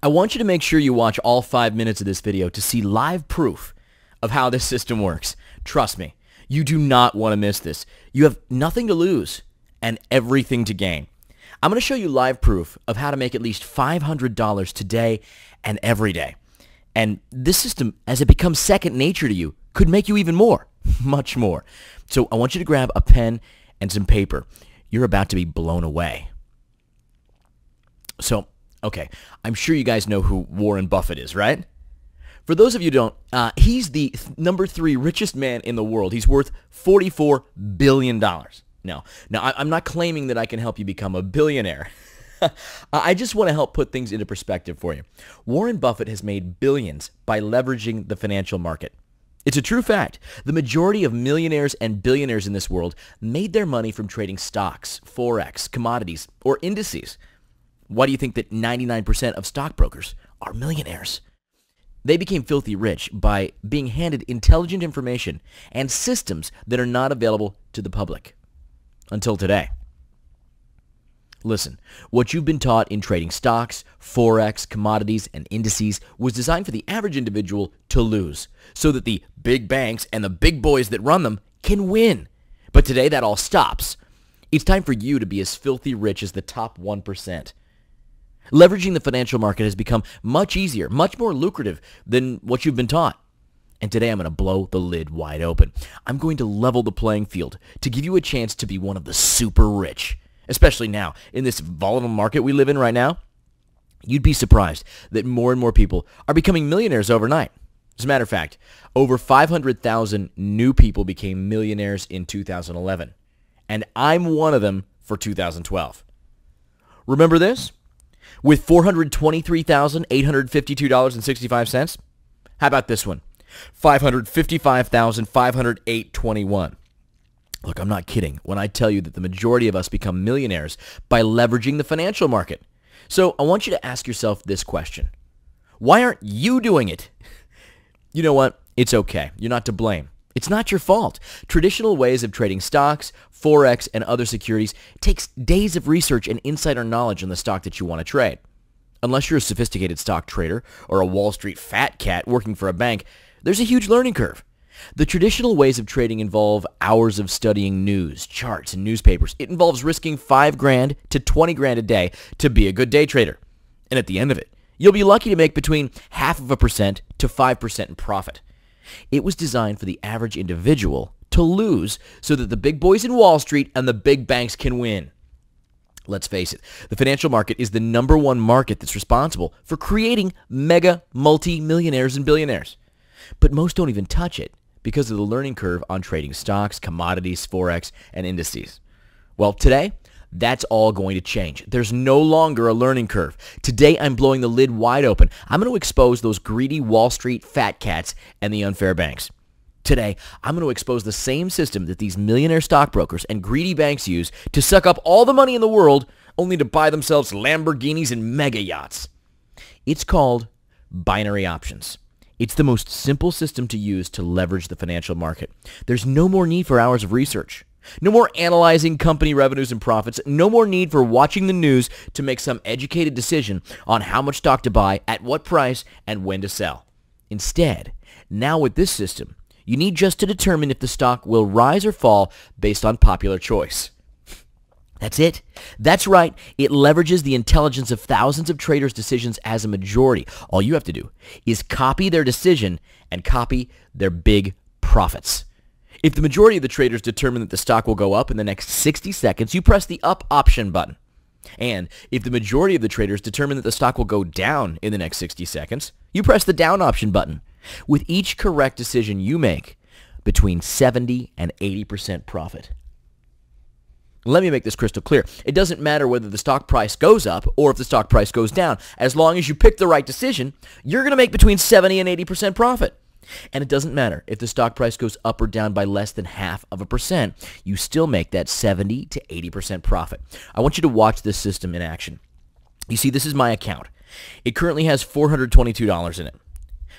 I want you to make sure you watch all 5 minutes of this video to see live proof of how this system works. Trust me, you do not want to miss this. You have nothing to lose and everything to gain. I'm going to show you live proof of how to make at least $500 today and every day. And this system, as it becomes second nature to you, could make you even more, much more. So I want you to grab a pen and some paper. You're about to be blown away. So, okay, I'm sure you guys know who Warren Buffett is, right? For those of you who don't, he's the number 3 richest man in the world. He's worth $44 billion. Now, I'm not claiming that I can help you become a billionaire. I just want to help put things into perspective for you. Warren Buffett has made billions by leveraging the financial market. It's a true fact. The majority of millionaires and billionaires in this world made their money from trading stocks, forex, commodities, or indices. Why do you think that 99% of stockbrokers are millionaires? They became filthy rich by being handed intelligent information and systems that are not available to the public. Until today. Listen, what you've been taught in trading stocks, forex, commodities, and indices was designed for the average individual to lose, so that the big banks and the big boys that run them can win. But today that all stops. It's time for you to be as filthy rich as the top 1%. Leveraging the financial market has become much easier, much more lucrative than what you've been taught. And today I'm going to blow the lid wide open. I'm going to level the playing field to give you a chance to be one of the super rich. Especially now, in this volatile market we live in right now, you'd be surprised that more and more people are becoming millionaires overnight. As a matter of fact, over 500,000 new people became millionaires in 2011. And I'm one of them for 2012. Remember this? With $423,852.65? How about this one? $555,508.21. Look, I'm not kidding when I tell you that the majority of us become millionaires by leveraging the financial market. So I want you to ask yourself this question. Why aren't you doing it? You know what? It's okay. You're not to blame. It's not your fault. Traditional ways of trading stocks, forex, and other securities takes days of research and insider knowledge on the stock that you want to trade. Unless you're a sophisticated stock trader or a Wall Street fat cat working for a bank, there's a huge learning curve. The traditional ways of trading involve hours of studying news, charts, and newspapers. It involves risking $5,000 to $20,000 a day to be a good day trader. And at the end of it, you'll be lucky to make between 0.5% to 5% in profit. It was designed for the average individual to lose so that the big boys in Wall Street and the big banks can win. Let's face it, the financial market is the number 1 market that's responsible for creating mega multi-millionaires and billionaires. But most don't even touch it because of the learning curve on trading stocks, commodities, forex, and indices. Well, today, that's all going to change. There's no longer a learning curve. Today, I'm blowing the lid wide open. I'm going to expose those greedy Wall Street fat cats and the unfair banks. Today, I'm going to expose the same system that these millionaire stockbrokers and greedy banks use to suck up all the money in the world only to buy themselves Lamborghinis and mega yachts. It's called binary options. It's the most simple system to use to leverage the financial market. There's no more need for hours of research. No more analyzing company revenues and profits. No more need for watching the news to make some educated decision on how much stock to buy, at what price, and when to sell. Instead, now with this system, you need just to determine if the stock will rise or fall based on popular choice. That's it. That's right. It leverages the intelligence of thousands of traders' decisions as a majority. All you have to do is copy their decision and copy their big profits. If the majority of the traders determine that the stock will go up in the next 60 seconds, you press the up option button. And if the majority of the traders determine that the stock will go down in the next 60 seconds, you press the down option button. With each correct decision you make, between 70 and 80% profit. Let me make this crystal clear. It doesn't matter whether the stock price goes up or if the stock price goes down. As long as you pick the right decision, you're going to make between 70 and 80% profit. And it doesn't matter if the stock price goes up or down by less than 0.5%. You still make that 70 to 80% profit. I want you to watch this system in action. You see, this is my account. It currently has $422 in it.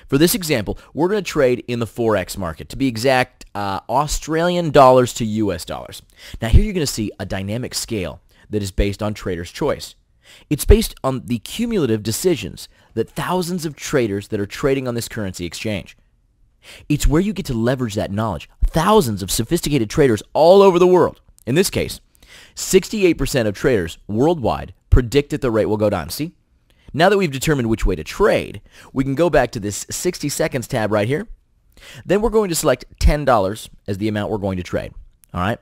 For this example, we're going to trade in the Forex market. To be exact, Australian dollars to US dollars. Now here you're going to see a dynamic scale that is based on trader's choice. It's based on the cumulative decisions that thousands of traders that are trading on this currency exchange. It's where you get to leverage that knowledge. Thousands of sophisticated traders all over the world. In this case, 68% of traders worldwide predict that the rate will go down. See? Now that we've determined which way to trade, we can go back to this 60 seconds tab right here. Then we're going to select $10 as the amount we're going to trade. All right?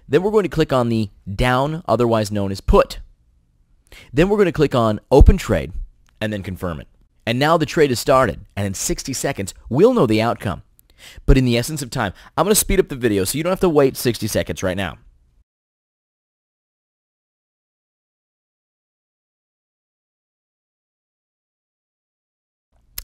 Then we're going to click on the down, otherwise known as put. Then we're going to click on open trade and then confirm it. And now the trade has started, and in 60 seconds, we'll know the outcome. But in the essence of time, I'm going to speed up the video so you don't have to wait 60 seconds right now.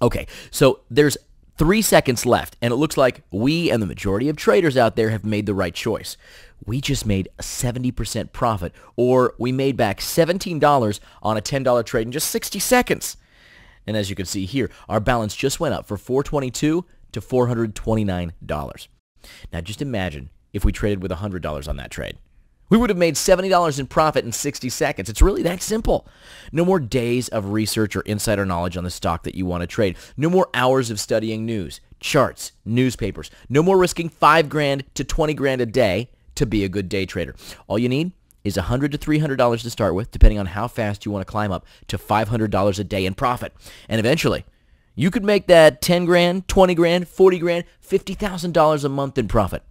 Okay, so there's 3 seconds left, and it looks like we and the majority of traders out there have made the right choice. We just made a 70% profit, or we made back $17 on a $10 trade in just 60 seconds. And as you can see here, our balance just went up from $422 to $429. Now just imagine if we traded with $100 on that trade. We would have made $70 in profit in 60 seconds. It's really that simple. No more days of research or insider knowledge on the stock that you want to trade. No more hours of studying news, charts, newspapers. No more risking $5,000 to $20,000 a day to be a good day trader. All you need is $100 to $300 to start with, depending on how fast you want to climb up to $500 a day in profit. And eventually, you could make that $10,000, $20,000, $40,000, $50,000 a month in profit.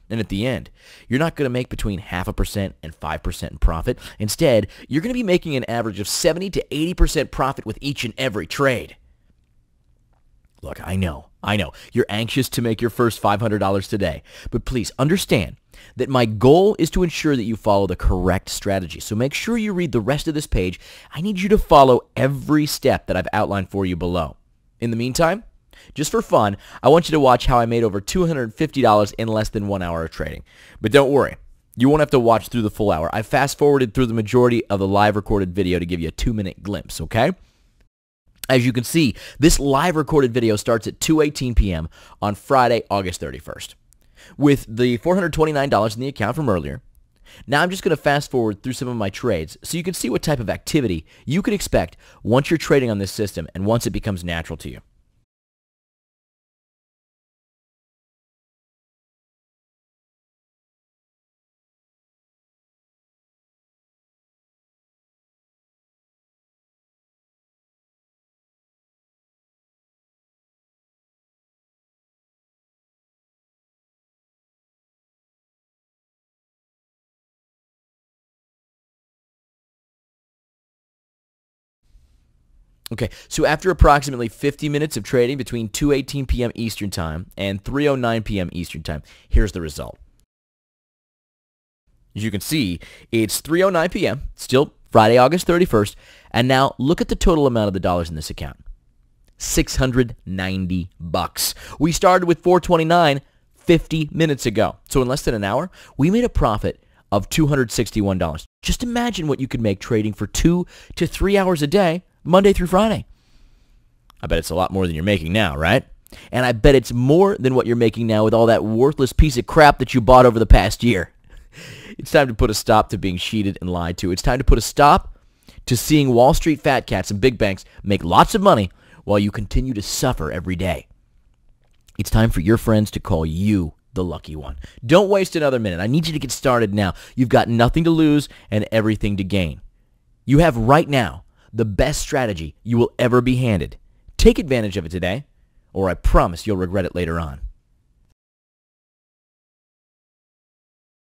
And at the end, you're not going to make between 0.5% and 5% in profit. Instead, you're going to be making an average of 70 to 80% profit with each and every trade. Look, I know, you're anxious to make your first $500 today, but please understand that my goal is to ensure that you follow the correct strategy. So make sure you read the rest of this page. I need you to follow every step that I've outlined for you below. In the meantime, just for fun, I want you to watch how I made over $250 in less than 1 hour of trading. But don't worry, you won't have to watch through the full hour. I fast-forwarded through the majority of the live recorded video to give you a 2-minute glimpse, okay? As you can see, this live recorded video starts at 2:18 p.m. on Friday, August 31st. With the $429 in the account from earlier, now I'm just going to fast forward through some of my trades so you can see what type of activity you could expect once you're trading on this system and once it becomes natural to you. Okay, so after approximately 50 minutes of trading between 2:18 p.m. Eastern Time and 3:09 p.m. Eastern Time, here's the result. As you can see, it's 3:09 p.m., still Friday, August 31st, and now look at the total amount of the dollars in this account. $690. We started with $429 50 minutes ago. So in less than an hour, we made a profit of $261. Just imagine what you could make trading for 2 to 3 hours a day, Monday through Friday. I bet it's a lot more than you're making now, right? And I bet it's more than what you're making now with all that worthless piece of crap that you bought over the past year. It's time to put a stop to being cheated and lied to. It's time to put a stop to seeing Wall Street fat cats and big banks make lots of money while you continue to suffer every day. It's time for your friends to call you the lucky one. Don't waste another minute. I need you to get started now. You've got nothing to lose and everything to gain. You have right now the best strategy you will ever be handed. Take advantage of it today, or I promise you'll regret it later on.